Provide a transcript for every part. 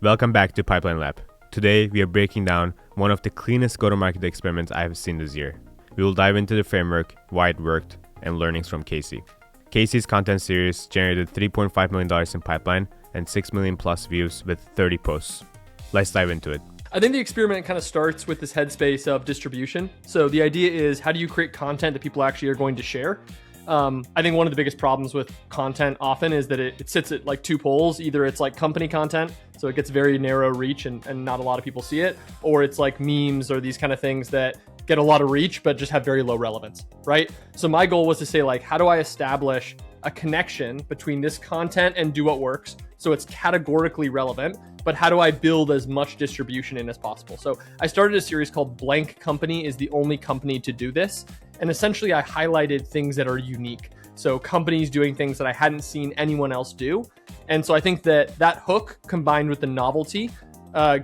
Welcome back to Pipeline Lab. Today, we are breaking down one of the cleanest go-to-market experiments I have seen this year. We will dive into the framework, why it worked, and learnings from Casey. Casey's content series generated $3.5 million in pipeline and 6 million plus views with 30 posts. Let's dive into it. I think the experiment kind of starts with this headspace of distribution. So the idea is, how do you create content that people actually are going to share? I think one of the biggest problems with content often is that it sits at like two poles. Either it's like company content, so it gets very narrow reach and not a lot of people see it, or it's like memes or these kind of things that get a lot of reach but just have very low relevance, right? So my goal was to say, like, how do I establish a connection between this content and Do What Works so it's categorically relevant, but how do I build as much distribution in as possible? So I started a series called Blank Company is the Only Company to Do This. And essentially I highlighted things that are unique. So companies doing things that I hadn't seen anyone else do. And so I think that hook combined with the novelty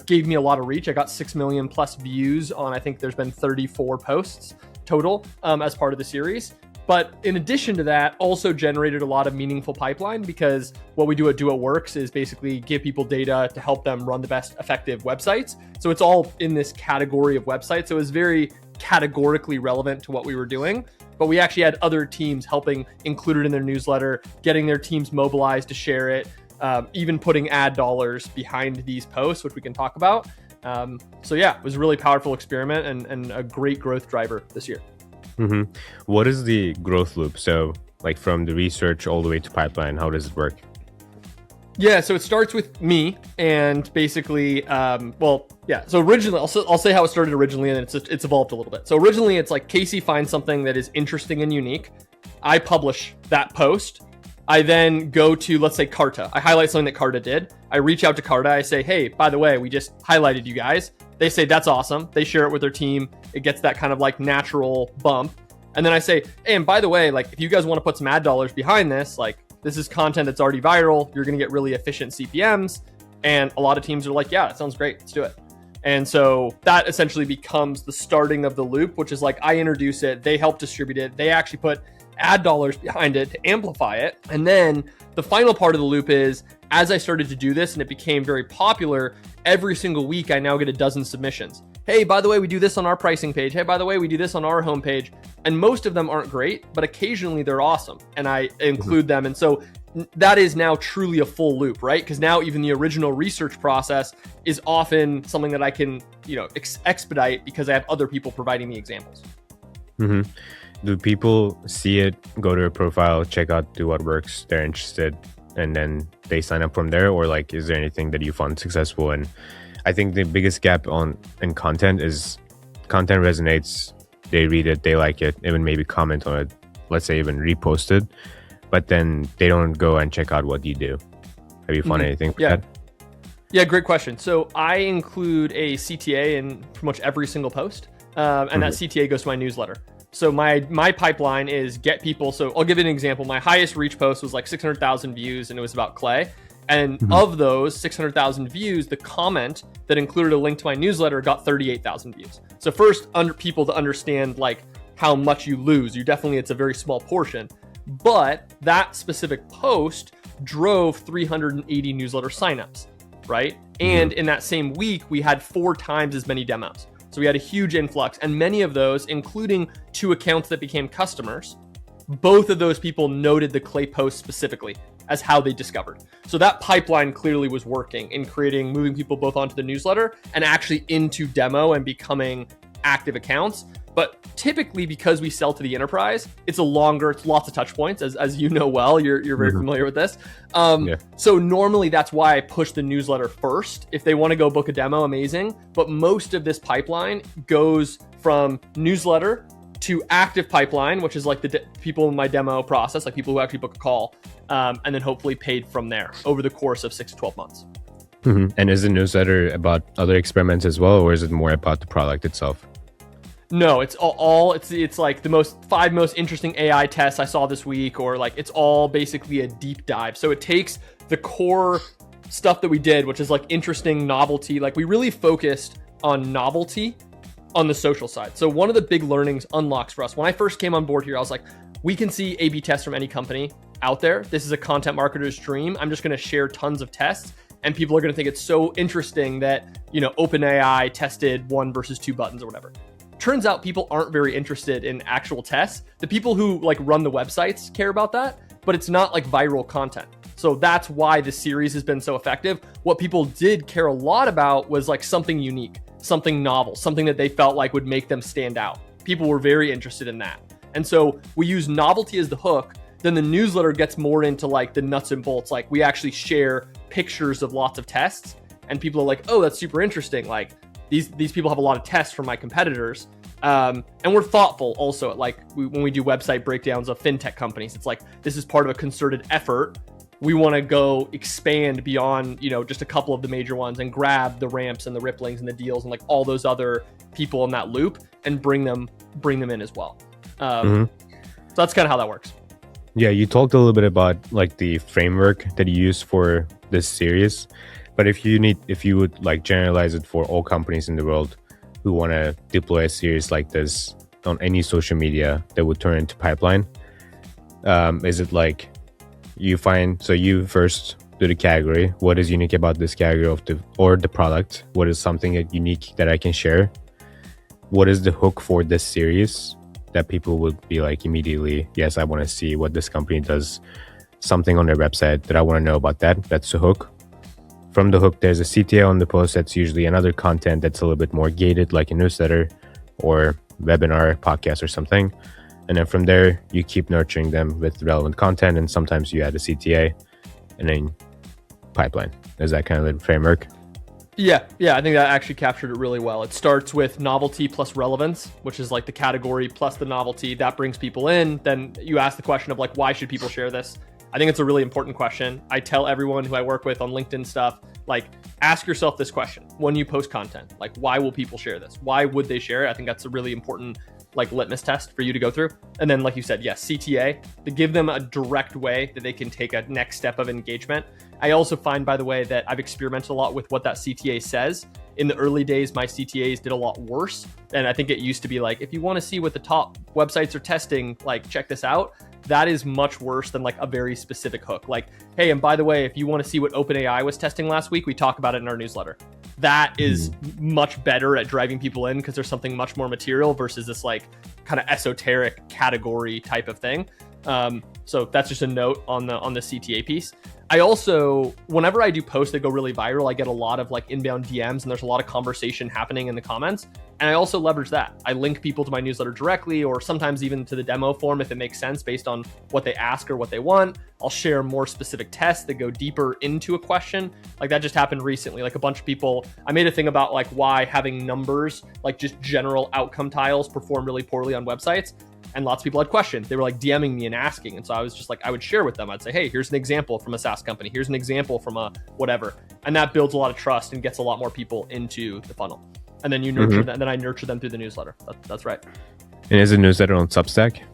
gave me a lot of reach. I got 6 million plus views on, I think there's been 34 posts total as part of the series. But in addition to that, also generated a lot of meaningful pipeline, because what we do at Do What Works is basically give people data to help them run the best effective websites. So it's all in this category of websites. So it was very categorically relevant to what we were doing, but we actually had other teams helping include it in their newsletter, getting their teams mobilized to share it, even putting ad dollars behind these posts, which we can talk about. So yeah, it was a really powerful experiment and a great growth driver this year. Mm-hmm. What is the growth loop? So like from the research all the way to pipeline, how does it work? Yeah, so it starts with me and basically, So originally, I'll say how it started originally, and it's evolved a little bit. So originally, it's like Casey finds something that is interesting and unique. I publish that post. I then go to, let's say, Carta. I highlight something that Carta did. I reach out to Carta. I say, hey, by the way, we just highlighted you guys. They say, that's awesome. They share it with their team. It gets that kind of like natural bump. And then I say, hey, and by the way, like if you guys want to put some ad dollars behind this, like this is content that's already viral. You're going to get really efficient CPMs. And a lot of teams are like, yeah, that sounds great. Let's do it. And so that essentially becomes the starting of the loop, which is like I introduce it, they help distribute it, they actually put ad dollars behind it to amplify it. And then the final part of the loop is, as I started to do this and it became very popular, every single week I now get a dozen submissions. Hey, by the way, we do this on our pricing page. Hey, by the way, we do this on our homepage. And most of them aren't great, but occasionally they're awesome. And I include them. And so that is now truly a full loop, right? Because now even the original research process is often something that I can, expedite because I have other people providing me examples. Mm-hmm. Do people see it, go to a profile, check out Do What Works, they're interested, and then they sign up from there? Or like, is there anything that you found successful? And I think the biggest gap in content is content resonates, they read it, they like it, even maybe comment on it, let's say even repost it, but then they don't go and check out what you do. Have you found anything for that? Yeah, great question. So I include a CTA in pretty much every single post, and that CTA goes to my newsletter. So my pipeline is get people. So I'll give you an example. My highest reach post was like 600,000 views, and it was about clay. And of those 600,000 views, the comment that included a link to my newsletter got 38,000 views. So first, people to understand like how much you lose. It's a very small portion, but that specific post drove 380 newsletter signups, right? And in that same week, we had 4 times as many demos. So we had a huge influx, and many of those, including 2 accounts that became customers, both of those people noted the clay post specifically as how they discovered. So that pipeline clearly was working in moving people both onto the newsletter and actually into demo and becoming active accounts. But typically, because we sell to the enterprise, it's lots of touch points, as you know well, you're very familiar with this. So normally that's why I push the newsletter first. If they want to go book a demo, amazing. But most of this pipeline goes from newsletter to active pipeline, which is like the people in my demo process, like people who actually book a call, and then hopefully paid from there over the course of 6 to 12 months. Mm-hmm. And is the newsletter about other experiments as well, or is it more about the product itself? No, it's it's like the 5 most interesting AI tests I saw this week, or like it's all basically a deep dive. So it takes the core stuff that we did, which is like interesting novelty. Like we really focused on novelty on the social side. So one of the big learnings unlocks for us, when I first came on board here, I was like, we can see A/B tests from any company out there. This is a content marketer's dream. I'm just going to share tons of tests and people are going to think it's so interesting that, OpenAI tested 1 versus 2 buttons or whatever. Turns out people aren't very interested in actual tests. The people who like run the websites care about that, but it's not like viral content. So that's why the series has been so effective. What people did care a lot about was like something unique, something novel, something that they felt like would make them stand out. People were very interested in that. And so we use novelty as the hook. Then the newsletter gets more into like the nuts and bolts. Like we actually share pictures of lots of tests, and people are like, oh, that's super interesting. Like these people have a lot of tests from my competitors. And we're thoughtful also. When we do website breakdowns of fintech companies, it's like, this is part of a concerted effort. We want to go expand beyond, just a couple of the major ones and grab the Ramps and the Ripplings and the Deals and like all those other people in that loop and bring them in as well. So that's kind of how that works. Yeah, you talked a little bit about like the framework that you use for this series, but if you would like generalize it for all companies in the world who want to deploy a series like this on any social media that would turn into pipeline, is it like you first do the category? What is unique about this category or the product? What is something unique that I can share? What is the hook for this series that people would be like immediately, yes, I want to see what this company does, something on their website that I want to know about that. That's the hook. From the hook, there's a CTA on the post. That's usually another content that's a little bit more gated, like a newsletter or webinar, podcast or something. And then from there, you keep nurturing them with relevant content. And sometimes you add a CTA and then pipeline. Is that kind of the framework? Yeah, I think that actually captured it really well. It starts with novelty plus relevance, which is like the category plus the novelty. That brings people in. Then you ask the question of like, why should people share this? I think it's a really important question. I tell everyone who I work with on LinkedIn stuff, like, ask yourself this question when you post content. Like, why will people share this? Why would they share it? I think that's a really important like litmus test for you to go through. And then, like you said, yes, CTA, to give them a direct way that they can take a next step of engagement. I also find, by the way, that I've experimented a lot with what that CTA says. In the early days, my CTAs did a lot worse. And I think it used to be like, if you want to see what the top websites are testing, like, check this out. That is much worse than like a very specific hook. Like, hey, and by the way, if you want to see what OpenAI was testing last week, we talk about it in our newsletter. That is much better at driving people in because there's something much more material versus this like kind of esoteric category type of thing. So that's just a note on the CTA piece. I also, whenever I do posts that go really viral, I get a lot of like inbound DMs and there's a lot of conversation happening in the comments. And I also leverage that. I link people to my newsletter directly, or sometimes even to the demo form if it makes sense based on what they ask or what they want. I'll share more specific tests that go deeper into a question. Like that just happened recently. Like a bunch of people, I made a thing about like why having numbers, like just general outcome tiles, perform really poorly on websites. And lots of people had questions. They were like DMing me and asking. And so I was just like, I would share with them. I'd say, hey, here's an example from a SaaS company. Here's an example from a whatever. And that builds a lot of trust and gets a lot more people into the funnel. And then you nurture them. And then I nurture them through the newsletter. That's right. And is the newsletter on Substack?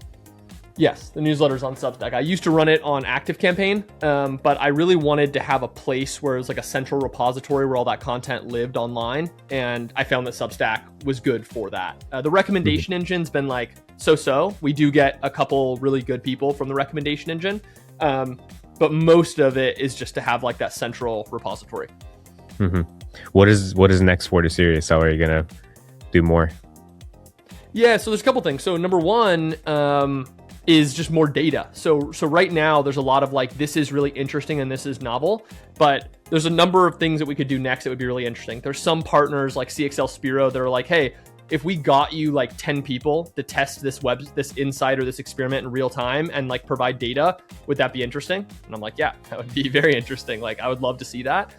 Yes, the newsletter's on Substack. I used to run it on ActiveCampaign, but I really wanted to have a place where it was like a central repository where all that content lived online. And I found that Substack was good for that. The recommendation engine's been like so-so. We do get a couple really good people from the recommendation engine, but most of it is just to have like that central repository. What is next for the series? How are you gonna do more? Yeah, so there's a couple things. So number one, is just more data. So right now there's a lot of like, this is really interesting and this is novel, but there's a number of things that we could do next that would be really interesting. There's some partners like CXL Spiro that are like, hey, if we got you like 10 people to test this insight or this experiment in real time and like provide data, would that be interesting? And I'm like, yeah, that would be very interesting. Like I would love to see that.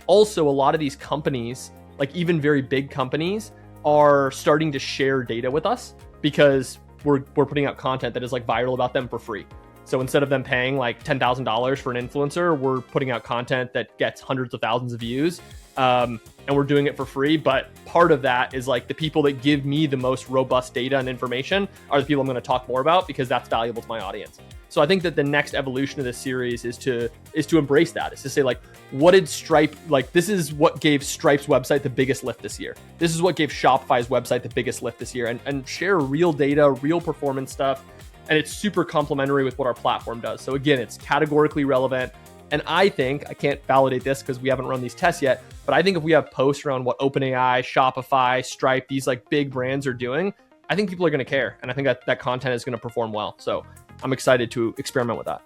Also, a lot of these companies, like even very big companies, are starting to share data with us because we're putting out content that is like viral about them for free. So instead of them paying like $10,000 for an influencer, we're putting out content that gets hundreds of thousands of views. And we're doing it for free. But part of that is like the people that give me the most robust data and information are the people I'm going to talk more about because that's valuable to my audience. So I think that the next evolution of this series is to embrace that. Is to say like, what did Stripe, like this is what gave Stripe's website the biggest lift this year. This is what gave Shopify's website the biggest lift this year, and share real data, real performance stuff. And it's super complementary with what our platform does. So again, it's categorically relevant. And I think, I can't validate this because we haven't run these tests yet, but I think if we have posts around what OpenAI, Shopify, Stripe, these like big brands are doing, I think people are going to care. And I think that content is going to perform well. So I'm excited to experiment with that.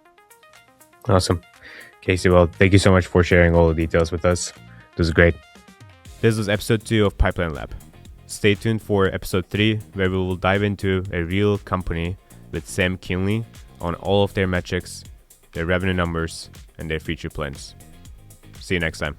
Awesome. Casey, well, thank you so much for sharing all the details with us. It was great. This was episode 2 of Pipeline Lab. Stay tuned for episode 3, where we will dive into a real company with Sam Kinley on all of their metrics, their revenue numbers, and their future plans. See you next time.